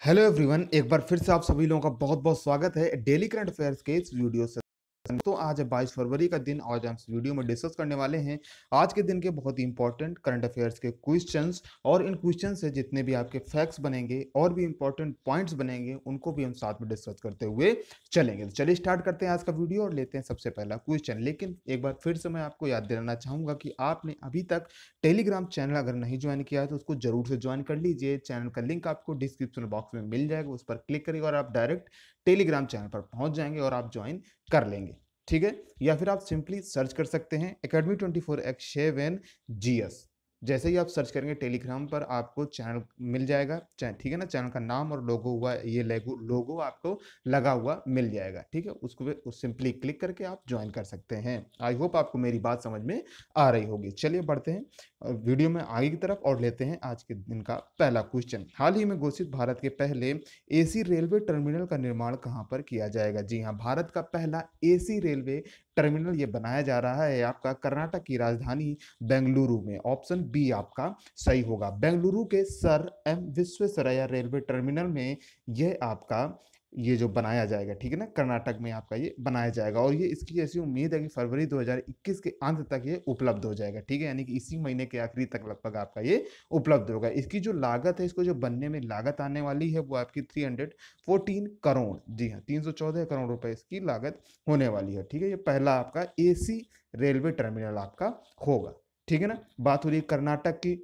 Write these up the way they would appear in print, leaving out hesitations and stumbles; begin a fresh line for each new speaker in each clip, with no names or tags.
Hello everyone, एक बार फिर से आप सभी लोगों का बहुत बहुत स्वागत है डेली करंट अफेयर्स के इस वीडियो से। तो आज है 22 फरवरी का दिन। आज हम इस वीडियो में डिस्कस करने वाले हैं आज के दिन के बहुत ही इंपॉर्टेंट करंट अफेयर्स के क्वेश्चंस, और इन क्वेश्चन से जितने भी आपके फैक्ट्स बनेंगे और भी इंपॉर्टेंट पॉइंट्स बनेंगे उनको भी हम साथ में डिस्कस करते हुए चलेंगे। तो चलिए स्टार्ट करते हैं आज का वीडियो और लेते हैं सबसे पहला क्वेश्चन। लेकिन एक बार फिर से मैं आपको याद दिलाना चाहूंगा कि आपने अभी तक टेलीग्राम चैनल अगर नहीं ज्वाइन किया है तो उसको जरूर से ज्वाइन कर लीजिए। चैनल का लिंक आपको डिस्क्रिप्शन बॉक्स में मिल जाएगा, उस पर क्लिक करिएगा और आप डायरेक्ट टेलीग्राम चैनल पर पहुंच जाएंगे और आप ज्वाइन कर लेंगे। ठीक है, या फिर आप सिंपली सर्च कर सकते हैं एकेडमी 24x7 GS। जैसे ही आप सर्च करेंगे टेलीग्राम पर आपको चैनल मिल जाएगा। ठीक है ना, चैनल का नाम और लोगो हुआ ये लोगो आपको लगा हुआ मिल जाएगा। ठीक है, उसको सिंपली क्लिक करके आप ज्वाइन कर सकते हैं। आई होप आपको मेरी बात समझ में आ रही होगी। चलिए बढ़ते हैं वीडियो में आगे की तरफ और लेते हैं आज के दिन का पहला क्वेश्चन। हाल ही में घोषित भारत के पहले एसी रेलवे टर्मिनल का निर्माण कहां पर किया जाएगा? जी हां, भारत का पहला एसी रेलवे टर्मिनल ये बनाया जा रहा है आपका कर्नाटक की राजधानी बेंगलुरु में। ऑप्शन बी आपका सही होगा। बेंगलुरु के sir M Visvesvaraya railway terminal में यह आपका ये जो बनाया जाएगा, ठीक है ना, कर्नाटक में आपका ये बनाया जाएगा। और ये इसकी ऐसी उम्मीद है कि फरवरी 2021 के अंत तक ये उपलब्ध हो जाएगा। ठीक है, यानी कि इसी महीने के आखिरी तक लगभग आपका ये उपलब्ध होगा। इसकी जो लागत है, इसको जो बनने में लागत आने वाली है वो आपकी 314 करोड़, जी हाँ 314 करोड़ रुपए इसकी लागत होने वाली है। ठीक है, ये पहला आपका एसी रेलवे टर्मिनल आपका होगा। ठीक है ना, बात हो रही है कर्नाटक की।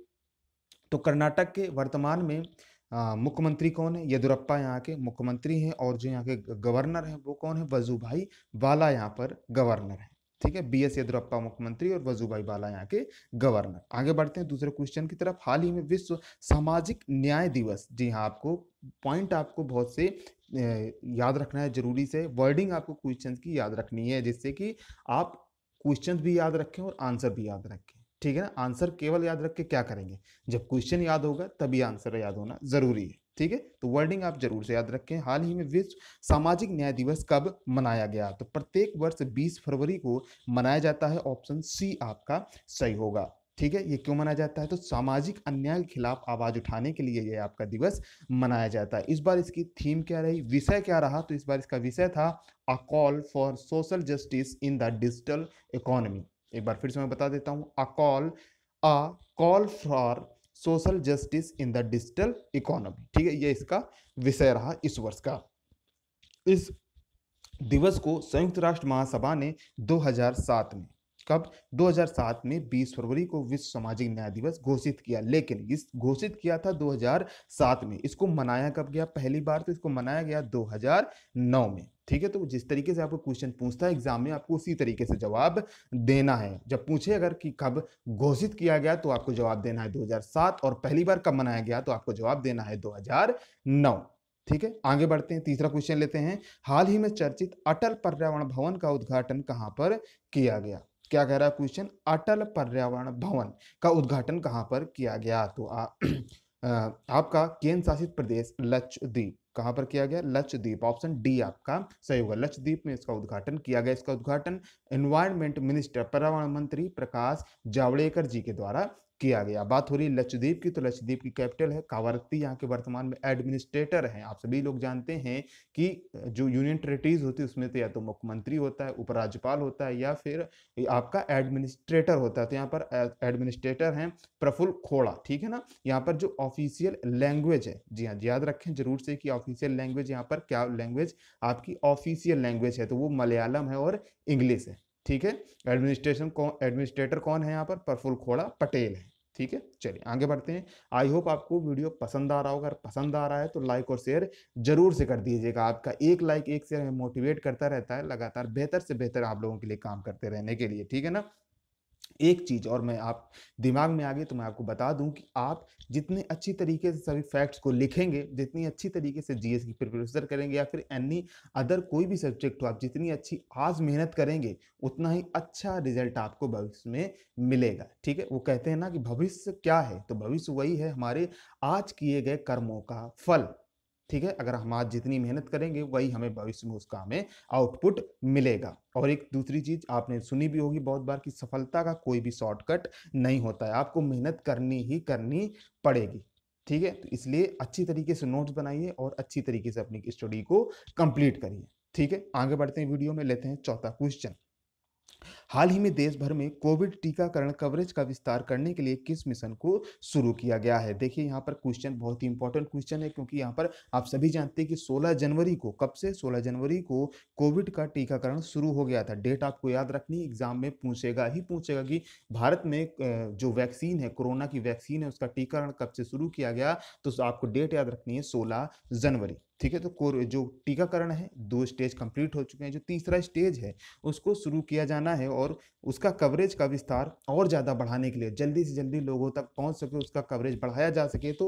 तो कर्नाटक के वर्तमान में मुख्यमंत्री कौन है? येदुरप्पा यहाँ के मुख्यमंत्री हैं, और जो यहाँ के गवर्नर हैं वो कौन है? वजुभाई वाला यहाँ पर गवर्नर है। ठीक है, BS येदुरप्पा मुख्यमंत्री और वजुभाई वाला यहाँ के गवर्नर। आगे बढ़ते हैं दूसरे क्वेश्चन की तरफ। हाल ही में विश्व सामाजिक न्याय दिवस, जी हाँ, आपको पॉइंट आपको बहुत से याद रखना है, जरूरी से वर्डिंग आपको क्वेश्चन की याद रखनी है, जिससे कि आप क्वेश्चन भी याद रखें और आंसर भी याद रखें। ठीक है ना, आंसर केवल याद रख के क्या करेंगे, जब क्वेश्चन याद होगा तभी आंसर याद होना जरूरी है। ठीक है, तो वर्डिंग आप जरूर से याद रखें। हाल ही में विश्व सामाजिक न्याय दिवस कब मनाया गया? तो प्रत्येक वर्ष 20 फरवरी को मनाया जाता है। ऑप्शन सी आपका सही होगा। ठीक है, ये क्यों मनाया जाता है? तो सामाजिक अन्याय के खिलाफ आवाज उठाने के लिए ये आपका दिवस मनाया जाता है। इस बार इसकी थीम क्या रही, विषय क्या रहा? तो इस बार इसका विषय था a call for social justice in the digital economy. एक बार फिर से मैं बता देता हूं, a call for social justice in the digital economy. ठीक है, ये इसका विषय रहा इस वर्ष का। इस दिवस को संयुक्त राष्ट्र महासभा ने 2007 में, कब? 2007 में 20 फरवरी को विश्व सामाजिक न्याय दिवस घोषित किया। लेकिन इस घोषित किया था 2007 में, इसको मनाया कब गया पहली बार? तो इसको मनाया गया 2009 में। ठीक है, तो जिस तरीके से आपको क्वेश्चन पूछता है एग्जाम में, आपको उसी तरीके से जवाब देना है। जब पूछे अगर कि कब घोषित किया गया तो आपको जवाब देना है 2007, और पहली बार कब मनाया गया तो आपको जवाब देना है 2009। ठीक है, आगे बढ़ते हैं, तीसरा क्वेश्चन लेते हैं। हाल ही में चर्चित अटल पर्यावरण भवन का उद्घाटन कहां पर किया गया? क्या कह रहा है क्वेश्चन? अटल पर्यावरण भवन का उद्घाटन कहां पर किया गया? तो आपका केंद्र शासित प्रदेश लक्षद्वीप। कहां पर किया गया? लक्षद्वीप। ऑप्शन डी आपका सही होगा, लक्षद्वीप में इसका उद्घाटन किया गया। इसका उद्घाटन एनवायरमेंट मिनिस्टर, पर्यावरण मंत्री प्रकाश जावड़ेकर जी के द्वारा किया गया। बात हो रही है लक्षद्वीप की, तो लक्षद्वीप की कैपिटल है कावारत्ती। यहाँ के वर्तमान में एडमिनिस्ट्रेटर हैं, आप सभी लोग जानते हैं कि जो यूनियन टेरिटरीज होती है उसमें तो या तो मुख्यमंत्री होता है, उपराज्यपाल होता है, या फिर आपका एडमिनिस्ट्रेटर होता है। तो यहाँ पर एडमिनिस्ट्रेटर हैं प्रफुल्ल खोड़ा। ठीक है ना, यहाँ पर जो ऑफिशियल लैंग्वेज है, जी हाँ याद रखें जरूर से कि ऑफिशियल लैंग्वेज यहाँ पर क्या लैंग्वेज आपकी ऑफिशियल लैंग्वेज है, तो वो मलयालम है और इंग्लिश है। ठीक है, एडमिनिस्ट्रेटर कौन है यहाँ पर? प्रफुल्ल खोड़ा पटेल है। ठीक है, चलिए आगे बढ़ते हैं। आई होप आपको वीडियो पसंद आ रहा होगा। अगर पसंद आ रहा है तो लाइक और शेयर जरूर से कर दीजिएगा। आपका एक लाइक एक शेयर मोटिवेट करता रहता है लगातार बेहतर से बेहतर आप लोगों के लिए काम करते रहने के लिए। ठीक है ना, एक चीज और मैं आप दिमाग में आ गई तो मैं आपको बता दूं कि आप जितने अच्छी तरीके से सभी फैक्ट्स को लिखेंगे, जितनी अच्छी तरीके से जीएस की प्रिपरेशन करेंगे, या फिर एनी अदर कोई भी सब्जेक्ट हो, आप जितनी अच्छी आज मेहनत करेंगे उतना ही अच्छा रिजल्ट आपको भविष्य में मिलेगा। ठीक है, वो कहते हैं ना कि भविष्य क्या है, तो भविष्य वही है हमारे आज किए गए कर्मों का फल। ठीक है, अगर हम आज जितनी मेहनत करेंगे वही हमें भविष्य में उसका हमें आउटपुट मिलेगा। और एक दूसरी चीज आपने सुनी भी होगी बहुत बार कि सफलता का कोई भी शॉर्टकट नहीं होता है, आपको मेहनत करनी ही करनी पड़ेगी। ठीक है, तो इसलिए अच्छी तरीके से नोट्स बनाइए और अच्छी तरीके से अपनी स्टडी को कंप्लीट करिए। ठीक है, आगे बढ़ते हैं, वीडियो में लेते हैं चौथा क्वेश्चन। हाल ही में देश भर में कोविड टीकाकरण कवरेज का विस्तार करने के लिए किस मिशन को शुरू किया गया है? देखिए यहाँ पर क्वेश्चन बहुत ही इंपॉर्टेंट क्वेश्चन है, क्योंकि यहाँ पर आप सभी जानते हैं कि 16 जनवरी को, कब से 16 जनवरी को कोविड का टीकाकरण शुरू हो गया था। डेट आपको याद रखनी, एग्जाम में पूछेगा ही पूछेगा कि भारत में जो वैक्सीन है, कोरोना की वैक्सीन है, उसका टीकाकरण कब से शुरू किया गया, तो आपको डेट याद रखनी है 16 जनवरी। ठीक है, तो जो टीकाकरण है 2 स्टेज कंप्लीट हो चुके हैं, जो तीसरा स्टेज है उसको शुरू किया जाना है और उसका कवरेज का विस्तार और ज़्यादा बढ़ाने के लिए, जल्दी से जल्दी लोगों तक पहुंच सके, उसका कवरेज बढ़ाया जा सके, तो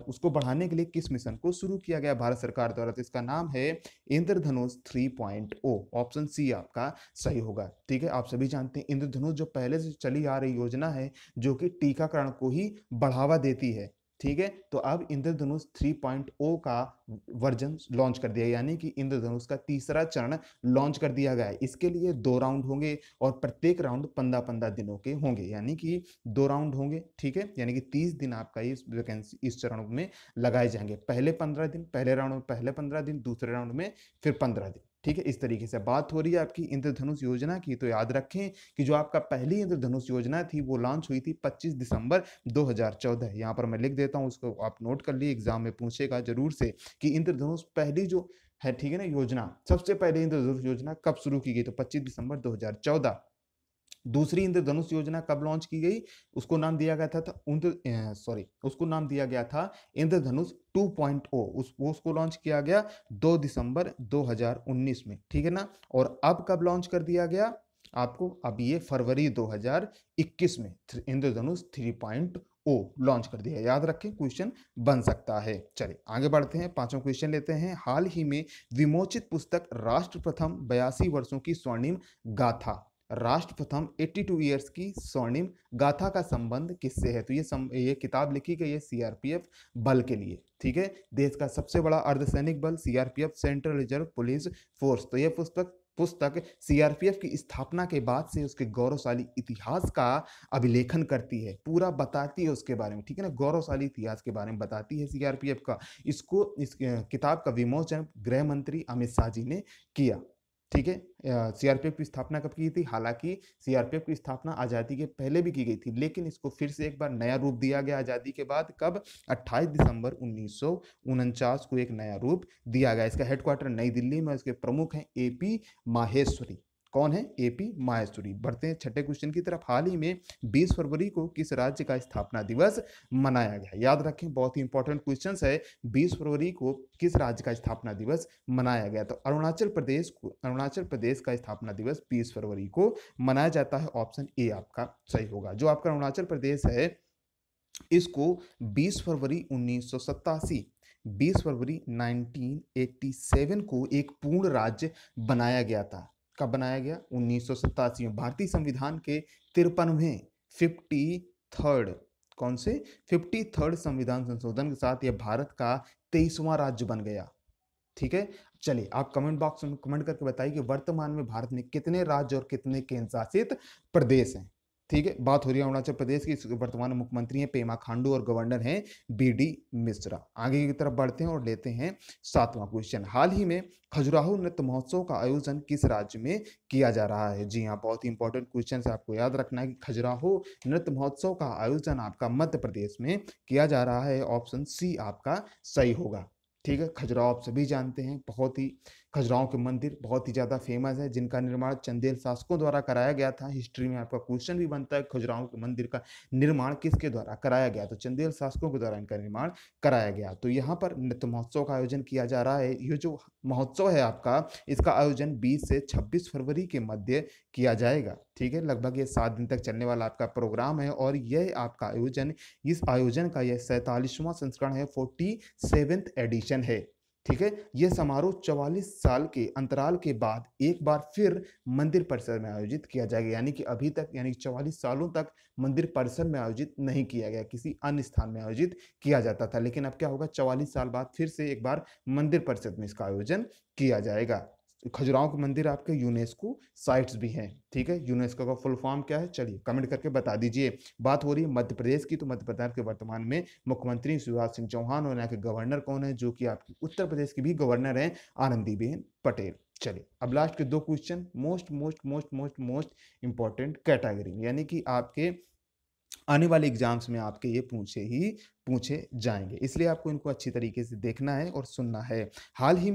उसको बढ़ाने के लिए किस मिशन को शुरू किया गया भारत सरकार द्वारा? तो इसका नाम है इंद्रधनुष 3.0। ऑप्शन सी आपका सही होगा। ठीक है, आप सभी जानते हैं इंद्रधनुष जो पहले से चली आ रही योजना है, जो कि टीकाकरण को ही बढ़ावा देती है। ठीक है, तो अब इंद्रधनुष 3.0 का वर्जन लॉन्च कर दिया, यानी कि इंद्रधनुष का तीसरा चरण लॉन्च कर दिया गया है। इसके लिए 2 राउंड होंगे और प्रत्येक राउंड 15-15 दिनों के होंगे, यानी कि 2 राउंड होंगे। ठीक है, यानी कि 30 दिन आपका इस वैकेंसी इस चरण में लगाए जाएंगे। पहले 15 दिन, पहले राउंड में पहले 15 दिन, दूसरे राउंड में फिर 15 दिन। ठीक है, इस तरीके से बात हो रही है आपकी इंद्रधनुष योजना की। तो याद रखें कि जो आपका पहली इंद्रधनुष योजना थी वो लॉन्च हुई थी 25 दिसंबर 2014। यहाँ पर मैं लिख देता हूँ, उसको आप नोट कर लिए, एग्जाम में पूछेगा जरूर से कि इंद्रधनुष पहली जो है, ठीक है ना, योजना, सबसे पहले इंद्रधनुष योजना कब शुरू की गई? तो 25 दिसंबर 2014। दूसरी इंद्रधनुष योजना कब लॉन्च की गई? उसको नाम दिया गया उसको नाम दिया गया था इंद्रधनुष 2.0। उसको लॉन्च किया गया 2 दिसंबर 2019 में। ठीक है ना, और अब कब लॉन्च कर दिया गया आपको? अब ये फरवरी 2021 में इंद्रधनुष 3.0 लॉन्च कर दिया। याद रखें, क्वेश्चन बन सकता है। चलिए आगे बढ़ते हैं, पांचवा क्वेश्चन लेते हैं। हाल ही में विमोचित पुस्तक राष्ट्र प्रथम 82 वर्षों की स्वर्णिम गाथा, राष्ट्र प्रथम 82 ईयर्स की स्वर्णिम गाथा का संबंध किससे है? तो ये किताब लिखी गई है सीआरपीएफ बल के लिए। ठीक है, देश का सबसे बड़ा अर्धसैनिक बल CRPF, central reserve police force. तो यह पुस्तक सीआरपीएफ की स्थापना के बाद से उसके गौरवशाली इतिहास का अभिलेखन करती है, पूरा बताती है उसके बारे में। ठीक है ना, गौरवशाली इतिहास के बारे में बताती है सीआरपीएफ का। इस किताब का विमोचन गृह मंत्री अमित शाह जी ने किया। ठीक है, सीआरपीएफ की स्थापना कब की थी? हालांकि सीआरपीएफ की स्थापना आज़ादी के पहले भी की गई थी, लेकिन इसको फिर से एक बार नया रूप दिया गया आज़ादी के बाद। कब? 28 दिसंबर 1949 को एक नया रूप दिया गया। इसका हेडक्वार्टर नई दिल्ली में, इसके प्रमुख हैं एपी माहेश्वरी। कौन है? एपी माहेश्वरी। बढ़ते हैं छठे क्वेश्चन की तरफ। हाल ही में 20 फरवरी को किस राज्य का स्थापना दिवस मनाया गया? याद रखें, बहुत ही इंपॉर्टेंट क्वेश्चन है। 20 फरवरी को किस राज्य का स्थापना दिवस मनाया गया? तो अरुणाचल प्रदेश का स्थापना दिवस 20 फरवरी को मनाया जाता है। ऑप्शन ए आपका सही होगा। जो आपका अरुणाचल प्रदेश है, इसको 20 फरवरी 1987, 20 फरवरी 1987 को एक पूर्ण राज्य बनाया गया था। कब बनाया गया? 1987 में। भारतीय संविधान के 53वें 53rd, कौन से? 53rd संविधान संशोधन के साथ यह भारत का 23वां राज्य बन गया। ठीक है, चलिए आप कमेंट बॉक्स में कमेंट करके बताइए कि वर्तमान में भारत में कितने राज्य और कितने केंद्र शासित प्रदेश हैं। ठीक है, बात हो रही है अरुणाचल प्रदेश की। वर्तमान मुख्यमंत्री हैं पेमा खांडू और गवर्नर हैं बीडी मिश्रा। आगे की तरफ बढ़ते हैं और लेते हैं सातवां क्वेश्चन। हाल ही में खजुराहो नृत्य महोत्सव का आयोजन किस राज्य में किया जा रहा है? जी हाँ, बहुत ही इंपॉर्टेंट क्वेश्चन है, आपको याद रखना है कि खजुराहो नृत्य महोत्सव का आयोजन आपका मध्य प्रदेश में किया जा रहा है। ऑप्शन सी आपका सही होगा। ठीक है, खजुराहो आप सभी जानते हैं, बहुत ही खजुराहो के मंदिर बहुत ही ज्यादा फेमस है, जिनका निर्माण चंदेल शासकों द्वारा कराया गया था। हिस्ट्री में आपका क्वेश्चन भी बनता है, खजुराहो के मंदिर का निर्माण किसके द्वारा कराया गया? तो चंदेल शासकों के द्वारा इनका निर्माण कराया गया। तो यहाँ पर नृत्य महोत्सव का आयोजन किया जा रहा है। ये जो महोत्सव है आपका, इसका आयोजन 20 से 26 फरवरी के मध्य किया जाएगा। ठीक है, लगभग ये 7 दिन तक चलने वाला आपका प्रोग्राम है और यह आपका आयोजन, इस आयोजन का यह 47वां संस्करण है, 47th एडिशन है। ठीक है, यह समारोह 44 साल के अंतराल के बाद एक बार फिर मंदिर परिसर में आयोजित किया जाएगा। यानी कि अभी तक, यानी 44 सालों तक मंदिर परिसर में आयोजित नहीं किया गया, किसी अन्य स्थान में आयोजित किया जाता था। लेकिन अब क्या होगा, 44 साल बाद फिर से एक बार मंदिर परिसर में इसका आयोजन किया जाएगा। खजुराहो के मंदिर आपके यूनेस्को साइट्स भी हैं। ठीक है, यूनेस्को का फुल फॉर्म क्या है, चलिए कमेंट करके बता दीजिए। बात हो रही है मध्य प्रदेश की, तो मध्य प्रदेश के वर्तमान में मुख्यमंत्री शिवराज सिंह चौहान और यहाँ के गवर्नर कौन है, जो कि आपकी उत्तर प्रदेश की भी गवर्नर हैं, आनंदीबेन पटेल। चलिए अब लास्ट के 2 question most most most most most important category, यानी कि आपके आने वाले एग्जाम्स में आपके ये पूछे जाएंगे, इसलिए आपको इनको अच्छी तरीके से देखना है और सुनना है। हाल ही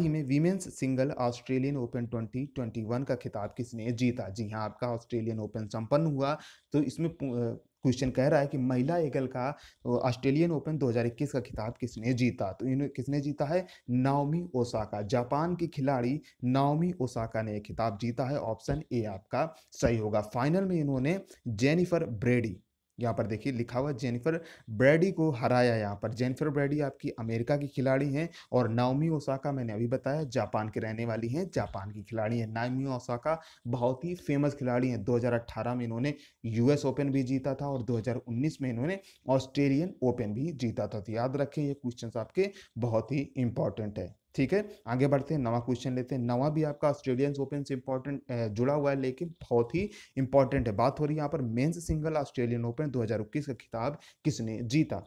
में वीमेंस सिंगल ऑस्ट्रेलियन ओपन 2021 का खिताब किसने जीता? जी हाँ, आपका ऑस्ट्रेलियन ओपन संपन्न हुआ। तो इसमें क्वेश्चन कह रहा है कि महिला एकल का ऑस्ट्रेलियन ओपन 2021 का खिताब किसने जीता? तो इन्हें किसने जीता है? नाओमी ओसाका, जापान की खिलाड़ी नाओमी ओसाका ने खिताब जीता है। ऑप्शन ए आपका सही होगा। फाइनल में इन्होंने जेनिफर ब्रेडी, यहाँ पर देखिए लिखा हुआ जेनिफर ब्रेडी को हराया। यहाँ पर जेनिफर ब्रेडी आपकी अमेरिका की खिलाड़ी हैं और नाओमी ओसाका मैंने अभी बताया जापान के रहने वाली हैं, जापान की खिलाड़ी हैं। नाओमी ओसाका बहुत ही फेमस खिलाड़ी हैं। 2018 में इन्होंने यूएस ओपन भी जीता था और 2019 में इन्होंने ऑस्ट्रेलियन ओपन भी जीता था। तो याद रखें ये क्वेश्चन आपके बहुत ही इंपॉर्टेंट है। ठीक है, आगे बढ़ते हैं, नवा क्वेश्चन लेते हैं। नवा भी आपका ऑस्ट्रेलियन ओपन से इंपॉर्टेंट जुड़ा हुआ है, लेकिन बहुत ही इंपॉर्टेंट है। बात हो रही है यहाँ पर मेंस सिंगल ऑस्ट्रेलियन ओपन 2021 का खिताब किसने जीता?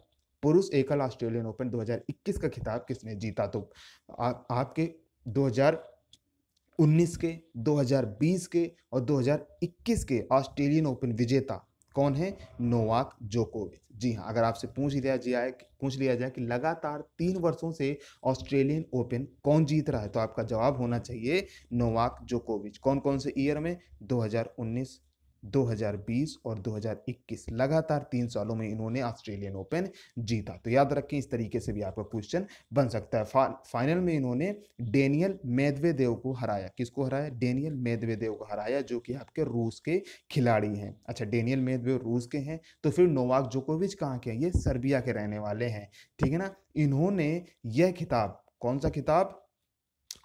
पुरुष एकल ऑस्ट्रेलियन ओपन 2021 का खिताब किसने जीता? तो आपके 2019 के, 2020 के और 2021 के ऑस्ट्रेलियन ओपन विजेता कौन है? नोवाक जोकोविच। जी हाँ, अगर आपसे पूछ लिया जाए कि लगातार 3 वर्षों से ऑस्ट्रेलियन ओपन कौन जीत रहा है, तो आपका जवाब होना चाहिए नोवाक जोकोविच। कौन कौन से ईयर में? 2019, 2020 और 2021, लगातार 3 सालों में इन्होंने ऑस्ट्रेलियन ओपन जीता। तो याद रखें, इस तरीके से भी आपका क्वेश्चन बन सकता है। फाइनल में इन्होंने डेनियल मेदवेदेव को हराया। किसको हराया? डेनियल मेदवेदेव को हराया, जो कि आपके रूस के खिलाड़ी हैं। अच्छा, डेनियल मेदवेदेव रूस के हैं, तो फिर नोवाक जोकोविच कहाँ के हैं? ये सर्बिया के रहने वाले हैं। ठीक है ना, इन्होंने यह खिताब, कौन सा खिताब?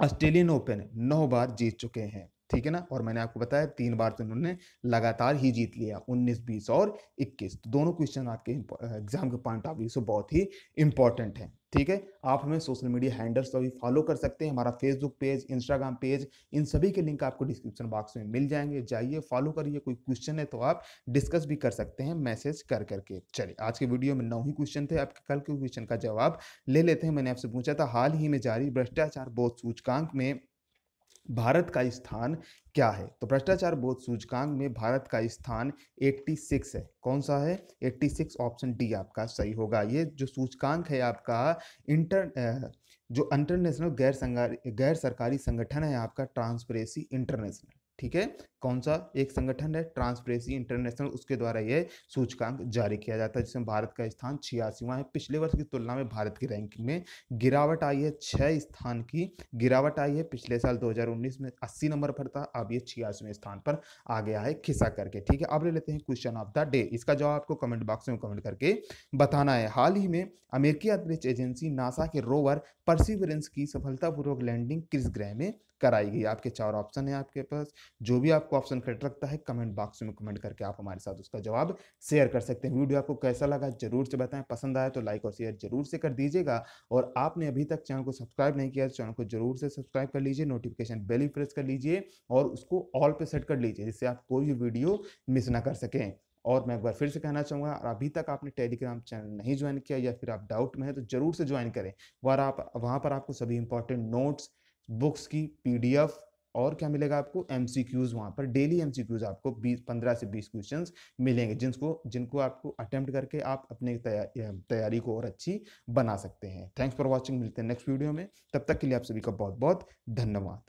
ऑस्ट्रेलियन ओपन 9 बार जीत चुके हैं। ठीक है ना, और मैंने आपको बताया 3 बार तो उन्होंने लगातार ही जीत लिया, 19, 20 और 21। तो दोनों क्वेश्चन आपके एग्जाम के पॉइंट ऑफ व्यू से बहुत ही इंपॉर्टेंट है। ठीक है, आप हमें सोशल मीडिया हैंडल्स पर भी फॉलो कर सकते हैं। हमारा फेसबुक पेज, इंस्टाग्राम पेज, इन सभी के लिंक आपको डिस्क्रिप्शन बॉक्स में मिल जाएंगे। जाइए फॉलो करिए। कोई क्वेश्चन है तो आप डिस्कस भी कर सकते हैं मैसेज कर करके। चलिए, आज के वीडियो में 9 ही क्वेश्चन थे। आपके कल के क्वेश्चन का जवाब ले लेते हैं। मैंने आपसे पूछा था हाल ही में जारी भ्रष्टाचार बोध सूचकांक में भारत का स्थान क्या है? तो भ्रष्टाचार बोध सूचकांक में भारत का स्थान 86 है। कौन सा है? 86। ऑप्शन डी आपका सही होगा। ये जो सूचकांक है आपका जो इंटरनेशनल गैर सरकारी संगठन है आपका, ट्रांसपेरेंसी इंटरनेशनल। ठीक है, कौन सा एक संगठन है? ट्रांसपेरेंसी इंटरनेशनल, उसके द्वारा यह सूचकांक जारी किया जाता है, जिसमें भारत का स्थान 86वां है। पिछले वर्ष की तुलना में भारत की रैंकिंग में गिरावट आई है, 6 स्थान की गिरावट आई है। पिछले साल 2019 में 80 नंबर पर था, अब ये 86वें स्थान पर आ गया है खिसा करके। ठीक है, अब ले लेते हैं क्वेश्चन ऑफ द डे। इसका जवाब आपको कमेंट बॉक्स में कमेंट करके बताना है। हाल ही में अमेरिकी अंतरिक्ष एजेंसी नासा के रोवर परसिवरेंस की सफलतापूर्वक लैंडिंग किस ग्रह में कराई गई? आपके 4 ऑप्शन है आपके पास, जो भी आपको ऑप्शन करेक्ट लगता है कमेंट बॉक्स में कमेंट करके आप हमारे साथ उसका जवाब शेयर कर सकते हैं। वीडियो आपको कैसा लगा जरूर से बताएं, पसंद आया तो लाइक और शेयर जरूर से कर दीजिएगा। और आपने अभी तक चैनल को सब्सक्राइब नहीं किया तो चैनल को जरूर से सब्सक्राइब कर लीजिए, नोटिफिकेशन बेल भी प्रेस कर लीजिए और उसको ऑल पे सेट कर लीजिए, जिससे आप कोई भी वीडियो मिस ना कर सकें। और मैं एक बार फिर से कहना चाहूँगा, अभी तक आपने टेलीग्राम चैनल नहीं ज्वाइन किया या फिर आप डाउट में है तो जरूर से ज्वाइन करें। वहाँ पर आपको सभी इंपॉर्टेंट नोट्स, बुक्स की PDF और क्या मिलेगा आपको? MCQs। वहाँ पर डेली MCQs आपको 15 से 20 क्वेश्चंस मिलेंगे, जिनको आपको अटेम्प्ट करके आप अपने तैयारी को और अच्छी बना सकते हैं। Thanks for watching. मिलते हैं नेक्स्ट वीडियो में, तब तक के लिए आप सभी का बहुत बहुत धन्यवाद।